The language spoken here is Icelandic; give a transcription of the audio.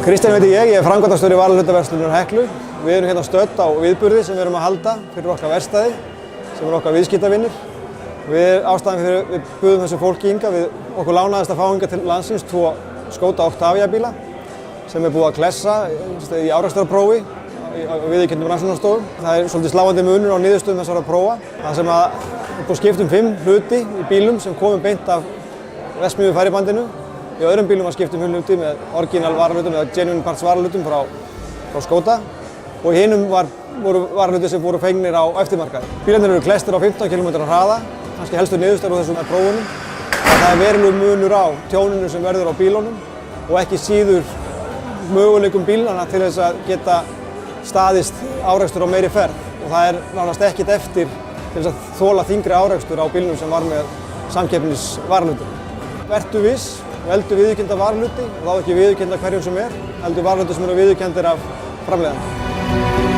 Kristján heiti ég er framkvæmdastjóri varahlutaverslunar Heklu. Við erum hérna stödd á viðburði sem við erum að halda fyrir okkar verkstæði, sem er okkar viðskiptavinir. Ástæðan fyrir við buðum þessu fólki hingað, okkur lánaðist að fá hingað til landsins 2 Skoda Octavia bíla sem er búið að klessa í árekstrarprófi á viðurkenndum rannsóknarstofum. Það er svolítið sláandi munur á niðurstöðum þessara prófa. Það sem að við búum skipt 5 hluti í bílum sem komum beint af verksmiðju færibandinu. Í öðrum bílum var skipt 5 hluti með orginal varahlutum eða genuine parts varahlutum frá Skoda og hinum voru varahluti sem voru fengnir á eftirmarkaði. Bílarnir eru klesstir á 15 km hraða, kannski helstu niðurstöður úr þessum prófunum. Það er verulegur munur á tjóninu sem verður á bílunum og ekki síður möguleikum bílana til þess að geta staðist árekstur á meiri ferð. Og það er nánast ekkert eftir til þess að þola þyngri árekstur á bílnum sem var með samkeppnisvarahlutum. Vertu viss, veldu viðurkennda varahluti og þá ekki viðurkennda hverjum sem er, heldur varahluti sem eru viðurkenndir af framleiðanda.